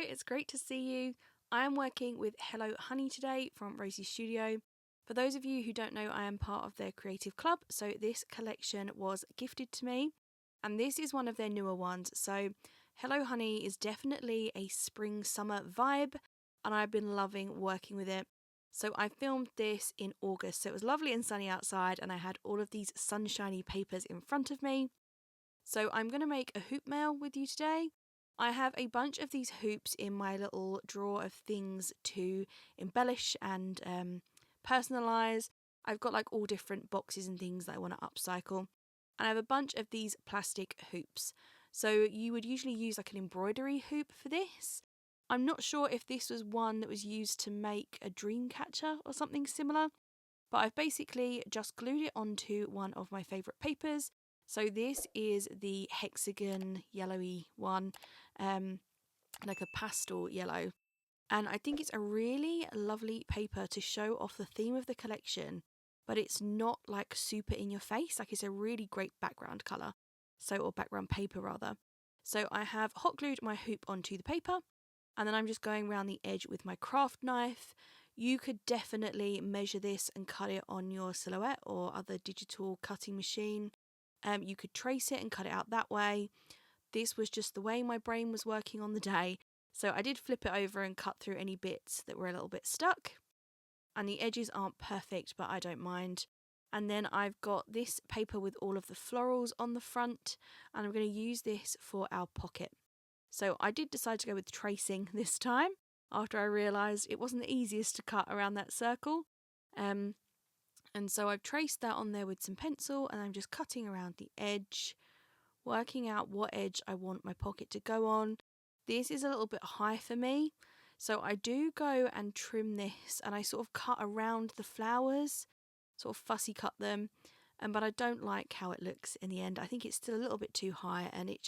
it's great to see you. I am working with Hello Honey today from Rosie's studio. For those of you who don't know, I am part of their creative club, so this collection was gifted to me, and this is one of their newer ones. So Hello Honey is definitely a spring-summer vibe, and I've been loving working with it. So I filmed this in August, so it was lovely and sunny outside, and I had all of these sunshiny papers in front of me. So I'm going to make a hoop mail with you today. I have a bunch of these hoops in my little drawer of things to embellish and personalise. I've got like all different boxes and things that I want to upcycle. And I have a bunch of these plastic hoops. So you would usually use like an embroidery hoop for this. I'm not sure if this was one that was used to make a dream catcher or something similar, but I've basically just glued it onto one of my favourite papers. So this is the hexagon yellowy one, like a pastel yellow. And I think it's a really lovely paper to show off the theme of the collection, but it's not like super in your face. Like it's a really great background colour, or background paper rather. So I have hot glued my hoop onto the paper, and then I'm just going around the edge with my craft knife. You could definitely measure this and cut it on your Silhouette or other digital cutting machine. You could trace it and cut it out that way. This was just the way my brain was working on the day. So I did flip it over and cut through any bits that were a little bit stuck. And the edges aren't perfect, but I don't mind. And then I've got this paper with all of the florals on the front, and I'm going to use this for our pocket. So I did decide to go with tracing this time, after I realised it wasn't the easiest to cut around that circle. And so I've traced that on there with some pencil, and I'm just cutting around the edge, working out what edge I want my pocket to go on. This is a little bit high for me, so I do go and trim this, and I sort of cut around the flowers, sort of fussy cut them, but I don't like how it looks in the end. I think it's still a little bit too high, and it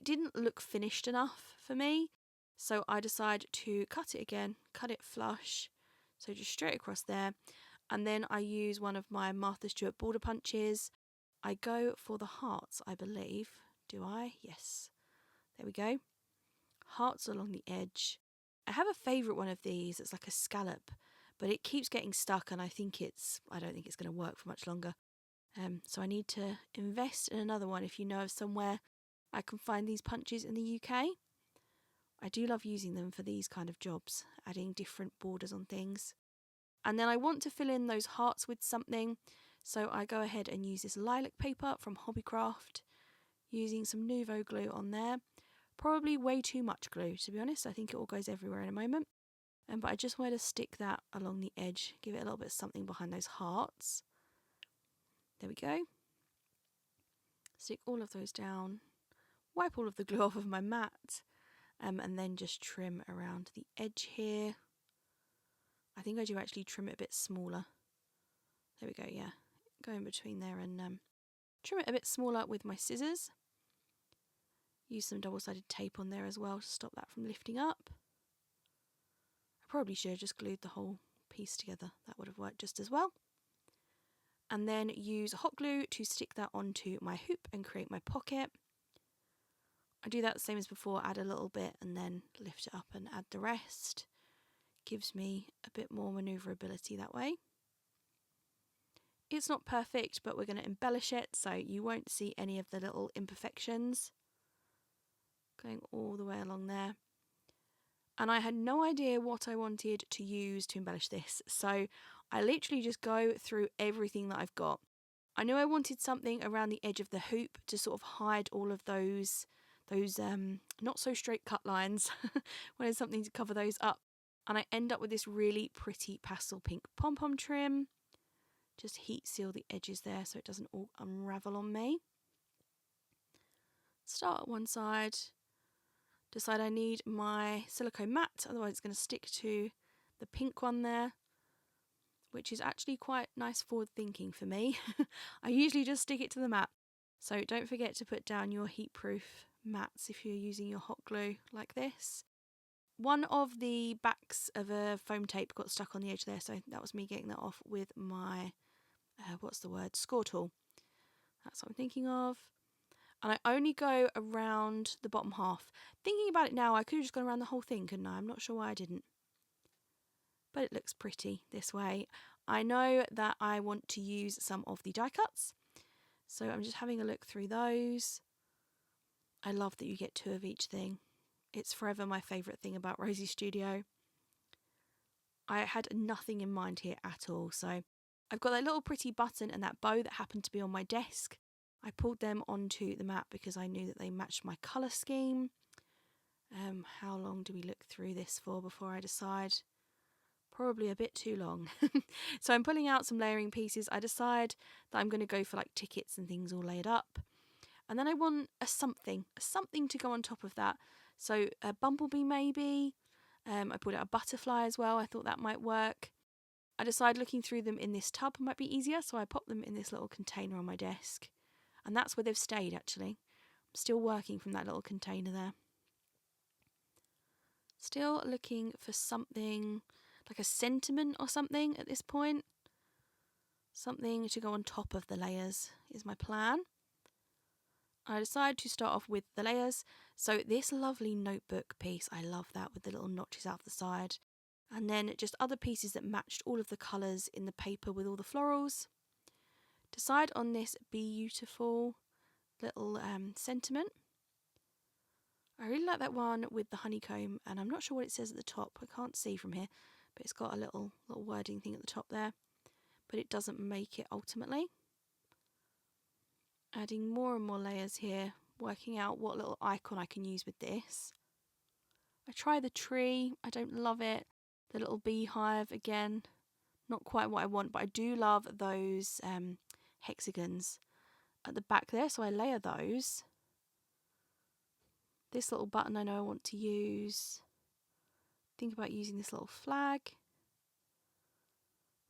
didn't look finished enough for me, so I decided to cut it again, cut it flush, so just straight across there. And then I use one of my Martha Stewart border punches. I go for the hearts, I believe. Do I? Yes. There we go. Hearts along the edge. I have a favourite one of these. It's like a scallop, but it keeps getting stuck, and I don't think it's going to work for much longer. So I need to invest in another one. If you know of somewhere I can find these punches in the UK. I do love using them for these kind of jobs, adding different borders on things. And then I want to fill in those hearts with something, so I go ahead and use this lilac paper from Hobbycraft, using some Nuvo glue on there. Probably way too much glue, to be honest. I think it all goes everywhere in a moment. But I just want to stick that along the edge, give it a little bit of something behind those hearts. There we go. Stick all of those down, wipe all of the glue off of my mat, and then just trim around the edge here. I think I do actually trim it a bit smaller. There we go, yeah. Go in between there and trim it a bit smaller with my scissors. Use some double-sided tape on there as well to stop that from lifting up. I probably should have just glued the whole piece together. That would have worked just as well. And then use hot glue to stick that onto my hoop and create my pocket. I do that the same as before, add a little bit and then lift it up and add the rest. Gives me a bit more manoeuvrability that way. It's not perfect, but we're going to embellish it so you won't see any of the little imperfections. Going all the way along there. And I had no idea what I wanted to use to embellish this, so I literally just go through everything that I've got. I knew I wanted something around the edge of the hoop to sort of hide all of those not so straight cut lines. Wanted something to cover those up. And I end up with this really pretty pastel pink pom-pom trim. Just heat seal the edges there so it doesn't all unravel on me. Start at one side. Decide I need my silicone mat, otherwise it's going to stick to the pink one there, which is actually quite nice forward thinking for me. I usually just stick it to the mat. So don't forget to put down your heat-proof mats if you're using your hot glue like this. One of the backs of a foam tape got stuck on the edge there, so that was me getting that off with my, score tool. That's what I'm thinking of. And I only go around the bottom half. Thinking about it now, I could have just gone around the whole thing, couldn't I? I'm not sure why I didn't. But it looks pretty this way. I know that I want to use some of the die cuts, so I'm just having a look through those. I love that you get 2 of each thing. It's forever my favourite thing about Rosie's studio. I had nothing in mind here at all, so I've got that little pretty button and that bow that happened to be on my desk. I pulled them onto the mat because I knew that they matched my colour scheme. How long do we look through this for before I decide? Probably a bit too long. So I'm pulling out some layering pieces. I decide that I'm going to go for like tickets and things all laid up. And then I want a something to go on top of that. So a bumblebee maybe. I pulled out a butterfly as well. I thought that might work. I decided looking through them in this tub might be easier, so I popped them in this little container on my desk. And that's where they've stayed actually. I'm still working from that little container there. Still looking for something like a sentiment or something at this point. Something to go on top of the layers is my plan. I decided to start off with the layers. So this lovely notebook piece, I love that with the little notches out the side. And then just other pieces that matched all of the colours in the paper with all the florals. Decide on this beautiful little sentiment. I really like that one with the honeycomb, and I'm not sure what it says at the top. I can't see from here, but it's got a little wording thing at the top there. But it doesn't make it ultimately. Adding more and more layers here, working out what little icon I can use with this. I try the tree, I don't love it. The little beehive, again, not quite what I want, but I do love those hexagons at the back there, so I layer those. This little button I know I want to use. Think about using this little flag.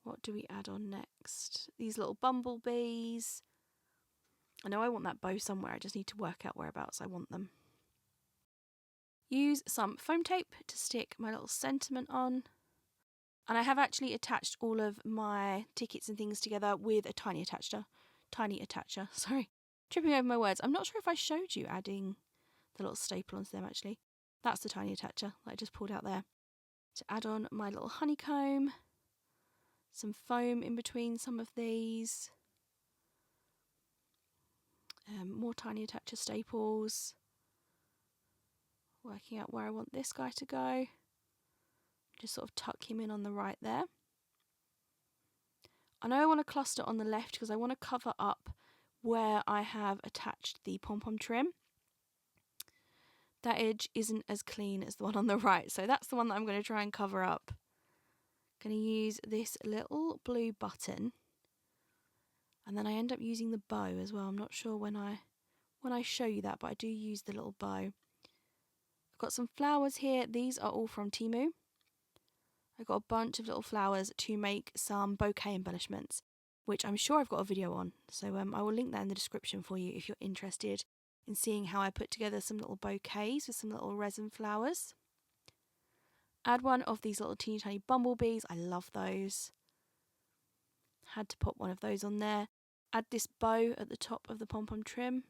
What do we add on next? These little bumblebees. I know I want that bow somewhere, I just need to work out whereabouts I want them. Use some foam tape to stick my little sentiment on. And I have actually attached all of my tickets and things together with a tiny attacher, sorry. Tripping over my words. I'm not sure if I showed you adding the little staple onto them actually. That's the tiny attacher that I just pulled out there. To add on my little honeycomb. Some foam in between some of these. More tiny attacher staples. Working out where I want this guy to go. Just sort of tuck him in on the right there. I know I want to cluster on the left because I want to cover up where I have attached the pom-pom trim. That edge isn't as clean as the one on the right, so that's the one that I'm going to try and cover up. Going to use this little blue button, and then I end up using the bow as well. I'm not sure when I show you that, but I do use the little bow. I've got some flowers here. These are all from Temu. I've got a bunch of little flowers to make some bouquet embellishments, which I'm sure I've got a video on. So I will link that in the description for you if you're interested in seeing how I put together some little bouquets with some little resin flowers. Add one of these little teeny tiny bumblebees. I love those. Had to put one of those on there. Add this bow at the top of the pom-pom trim.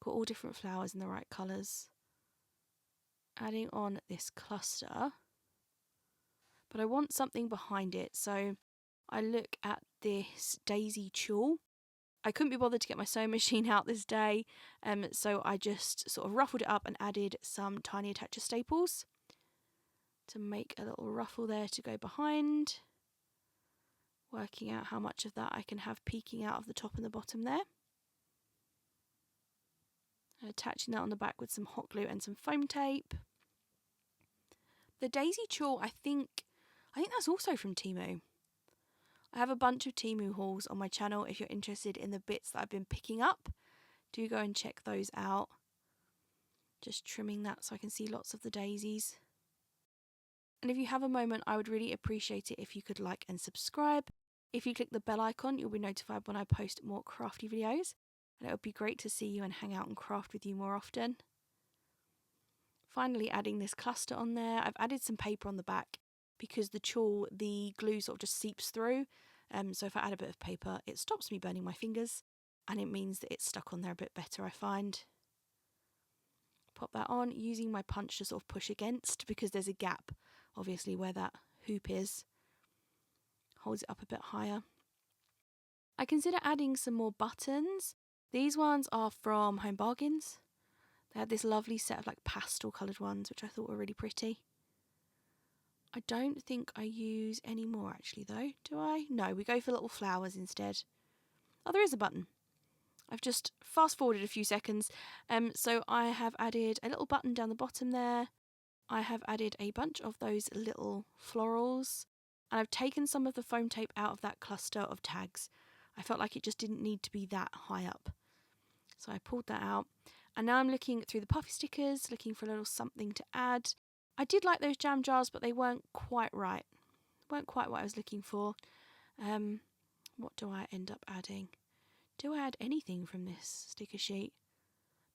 Got all different flowers in the right colours. Adding on this cluster. But I want something behind it, so I look at this daisy tulle. I couldn't be bothered to get my sewing machine out this day, so I just sort of ruffled it up and added some tiny attacher staples to make a little ruffle there to go behind. Working out how much of that I can have peeking out of the top and the bottom there. And attaching that on the back with some hot glue and some foam tape. The daisy tulle, I think that's also from Temu. I have a bunch of Temu hauls on my channel if you're interested in the bits that I've been picking up. Do go and check those out. Just trimming that so I can see lots of the daisies. And if you have a moment, I would really appreciate it if you could like and subscribe. If you click the bell icon, you'll be notified when I post more crafty videos. And it would be great to see you and hang out and craft with you more often. Finally adding this cluster on there. I've added some paper on the back because the tulle, the glue sort of just seeps through. So if I add a bit of paper, it stops me burning my fingers. and it means that it's stuck on there a bit better, I find. Pop that on using my punch to sort of push against, because there's a gap obviously where that hoop is. Holds it up a bit higher. I consider adding some more buttons. These ones are from Home Bargains. They had this lovely set of like pastel coloured ones, which I thought were really pretty. I don't think I use any more actually though, do I? No, we go for little flowers instead. Oh, there is a button. I've just fast forwarded a few seconds. So I have added a little button down the bottom there. I have added a bunch of those little florals, and I've taken some of the foam tape out of that cluster of tags. I felt like it just didn't need to be that high up. So I pulled that out, and now I'm looking through the puffy stickers, looking for a little something to add. I did like those jam jars, but they weren't quite right. Weren't quite what I was looking for. What do I end up adding? Do I add anything from this sticker sheet?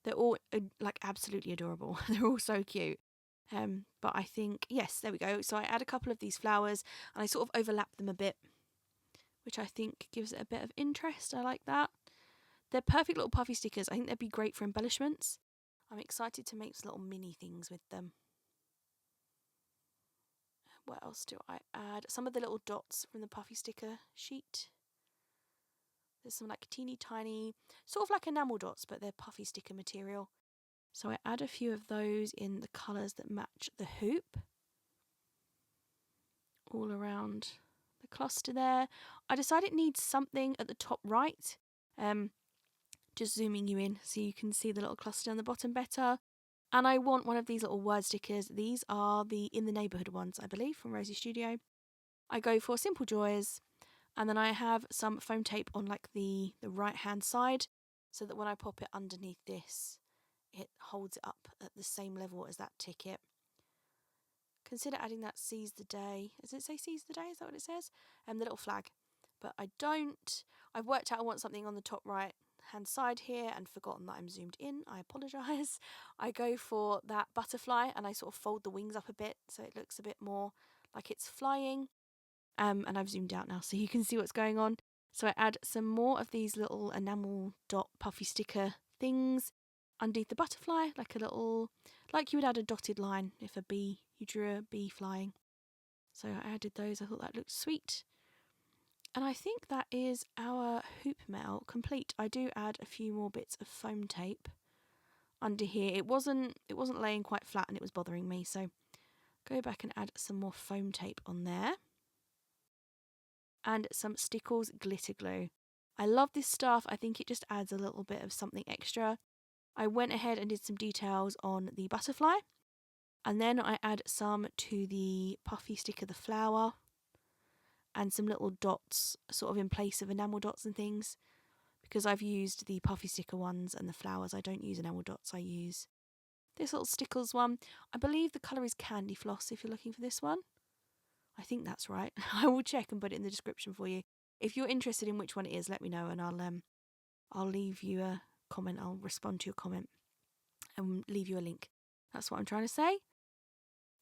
They're all like absolutely adorable. They're all so cute. But I think, yes, there we go. So I add a couple of these flowers and I sort of overlap them a bit, which I think gives it a bit of interest. I like that. They're perfect little puffy stickers. I think they'd be great for embellishments. I'm excited to make some little mini things with them. What else do I add? Some of the little dots from the puffy sticker sheet. There's some like teeny tiny, sort of like enamel dots, but they're puffy sticker material. So I add a few of those in the colours that match the hoop. All around the cluster there. I decided it needs something at the top right. Just zooming you in so you can see the little cluster on the bottom better. And I want one of these little word stickers. These are the In the Neighbourhood ones, I believe, from Rosie Studio. I go for Simple Joys. And then I have some foam tape on like the right hand side, so that when I pop it underneath this, it holds it up at the same level as that ticket. Consider adding that Seize the Day. Does it say Seize the Day? Is that what it says? The little flag. But I don't. I've worked out I want something on the top right hand side here and forgotten that I'm zoomed in. I apologise. I go for that butterfly and I sort of fold the wings up a bit so it looks a bit more like it's flying. And I've zoomed out now so you can see what's going on. So I add some more of these little enamel dot puffy sticker things underneath the butterfly, like a little, like you would add a dotted line if a bee, you drew a bee flying. So I added those. I thought that looked sweet. And I think that is our hoop mail complete. I do add a few more bits of foam tape under here. It wasn't laying quite flat and it was bothering me, so go back and add some more foam tape on there. And some Stickles glitter glue. I love this stuff. I think it just adds a little bit of something extra. I went ahead and did some details on the butterfly, and then I add some to the puffy sticker, the flower, and some little dots sort of in place of enamel dots and things, because I've used the puffy sticker ones and the flowers. I don't use enamel dots. I use this little Stickles one. I believe the colour is Candy Floss if you're looking for this one. I think that's right. I will check and put it in the description for you. If you're interested in which one it is, let me know and I'll leave you a comment. I'll respond to your comment and leave you a link. That's what I'm trying to say.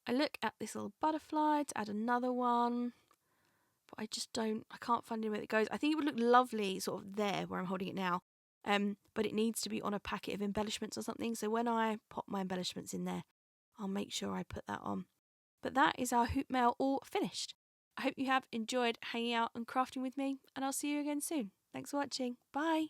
I look at this little butterfly to add another one, but I can't find where it goes. I think it would look lovely sort of there where I'm holding it now. But it needs to be on a packet of embellishments or something. So when I pop my embellishments in there, I'll make sure I put that on. But that is our hoop mail all finished. I hope you have enjoyed hanging out and crafting with me, and I'll see you again soon. Thanks for watching. Bye.